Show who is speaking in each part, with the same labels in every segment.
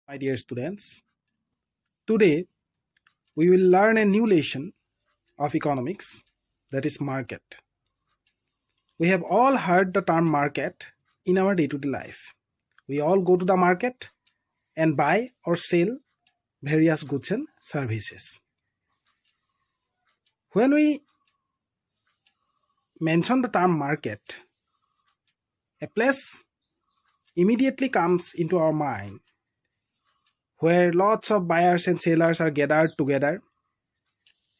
Speaker 1: My dear students, today we will learn a new lesson of economics, that is market. We have all heard the term market in our day-to-day life. We all go to the market and buy or sell various goods and services. When we mention the term market, a place immediately comes into our mind where lots of buyers and sellers are gathered together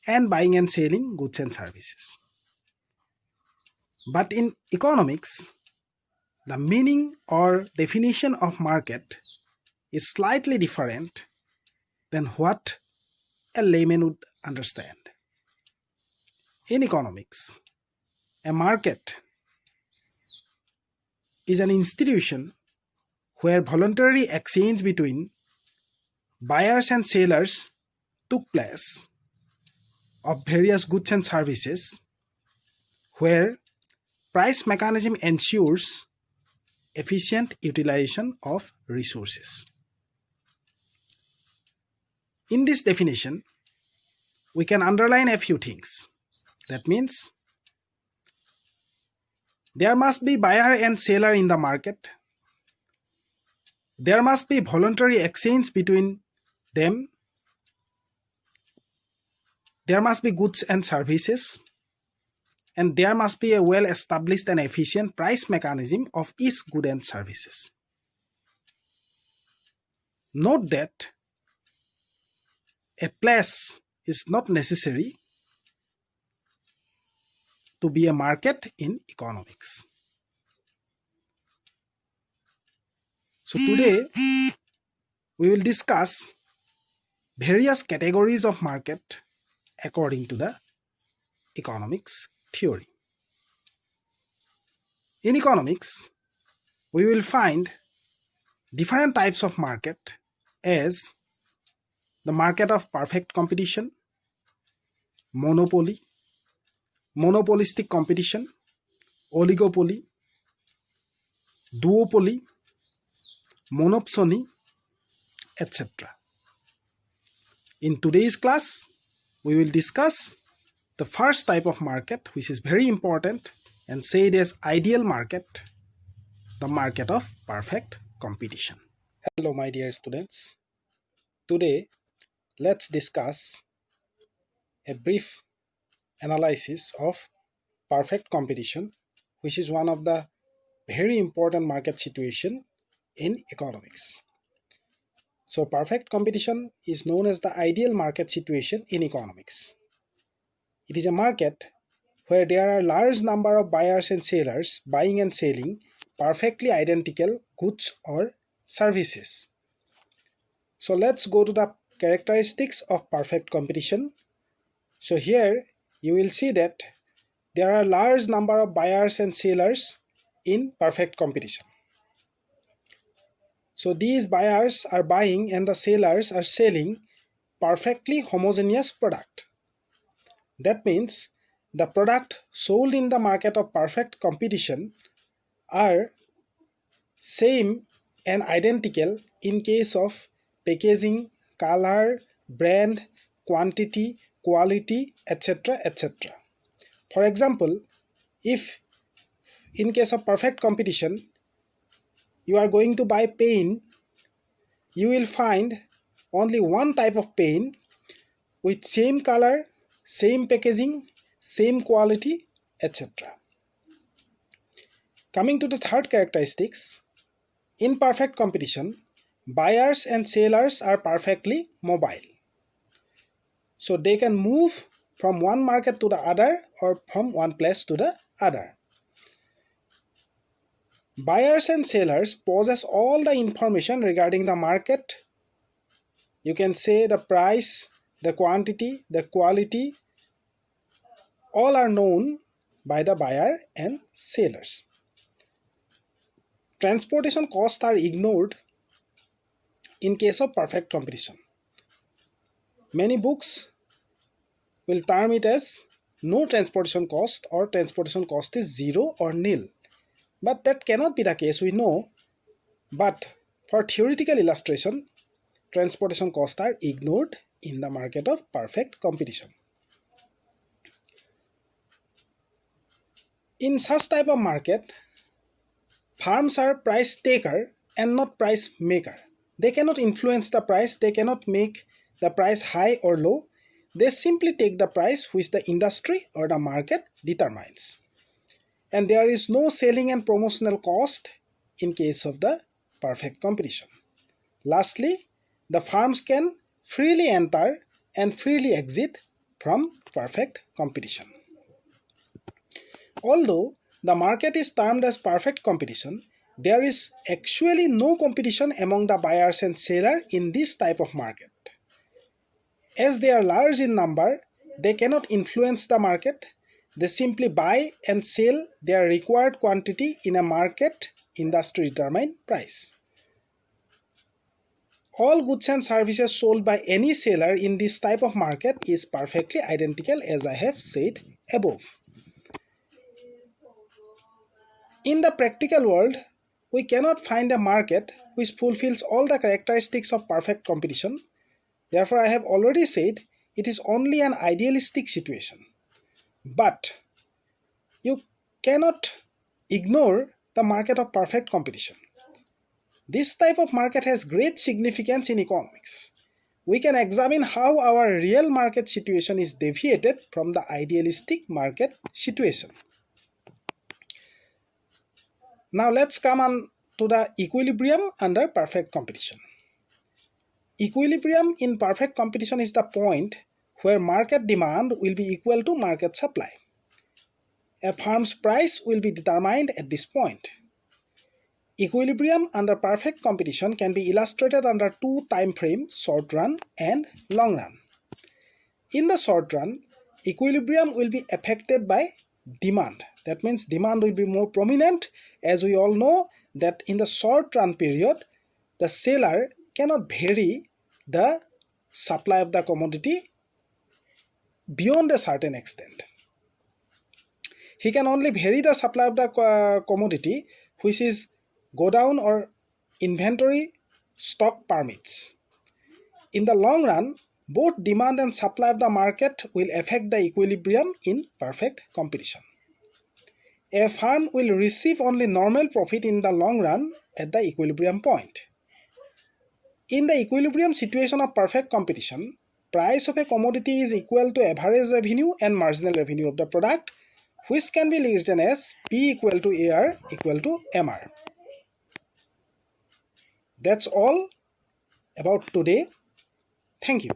Speaker 1: and buying and selling goods and services. But in economics, the meaning or definition of market is slightly different than what a layman would understand. In economics, a market is an institution where voluntary exchange between buyers and sellers took place of various goods and services, where price mechanism ensures efficient utilization of resources. In this definition, we can underline a few things. That means there must be buyer and seller in the market. There must be voluntary exchange between them. There must be goods and services. And there must be a well-established and efficient price mechanism of each good and services. Note that a place is not necessary to be a market in economics. So today we will discuss various categories of market according to the economics theory. In economics, we will find different types of market as the market of perfect competition, monopoly, monopolistic competition, oligopoly, duopoly, monopsony, etc. In today's class, we will discuss the first type of market, which is very important and said as ideal market, the market of perfect competition. Hello my dear students. Today let's discuss a brief analysis of perfect competition, which is one of the very important market situation in economics. So perfect competition is known as the ideal market situation in economics. It is a market where there are large number of buyers and sellers buying and selling perfectly identical goods or services. So let's go to the characteristics of perfect competition. So here you will see that there are large number of buyers and sellers in perfect competition. So these buyers are buying and the sellers are selling perfectly homogeneous product. That means the product sold in the market of perfect competition are same and identical in case of packaging, color, brand, quantity, quality, etc. etc. For example, if in case of perfect competition you are going to buy pen, you will find only one type of pen with same color, same packaging, same quality, etc. Coming to the third characteristics, in perfect competition, buyers and sellers are perfectly mobile. So they can move from one market to the other or from one place to the other. Buyers and sellers possess all the information regarding the market. You can say the price, the quantity, the quality, all are known by the buyer and sellers. Transportation costs are ignored in case of perfect competition. Many books will term it as no transportation cost or transportation cost is zero or nil. But that cannot be the case, we know. But for theoretical illustration, transportation costs are ignored in the market of perfect competition. In such type of market, firms are price taker and not price maker. They cannot influence the price, they cannot make the price high or low. They simply take the price which the industry or the market determines. And there is no selling and promotional cost in case of the perfect competition. Lastly, the firms can freely enter and freely exit from perfect competition. Although the market is termed as perfect competition, there is actually no competition among the buyers and sellers in this type of market. As they are large in number, they cannot influence the market. They simply buy and sell their required quantity in a market industry determined price. All goods and services sold by any seller in this type of market is perfectly identical, as I have said above. In the practical world, we cannot find a market which fulfills all the characteristics of perfect competition. Therefore, I have already said it is only an idealistic situation. But you cannot ignore the market of perfect competition. This type of market has great significance in economics. We can examine how our real market situation is deviated from the idealistic market situation. Now let's come on to the equilibrium under perfect competition. Equilibrium in perfect competition is the point where market demand will be equal to market supply. A firm's price will be determined at this point. Equilibrium under perfect competition can be illustrated under two time frames, short run and long run. In the short run, equilibrium will be affected by demand. That means demand will be more prominent, as we all know that in the short run period, the seller cannot vary the supply of the commodity beyond a certain extent. He can only vary the supply of the commodity which is go down or inventory stock permits. In the long run, both demand and supply of the market will affect the equilibrium in perfect competition. A firm will receive only normal profit in the long run at the equilibrium point. In the equilibrium situation of perfect competition, price of a commodity is equal to average revenue and marginal revenue of the product, which can be written as P equal to AR equal to MR. That's all about today. Thank you.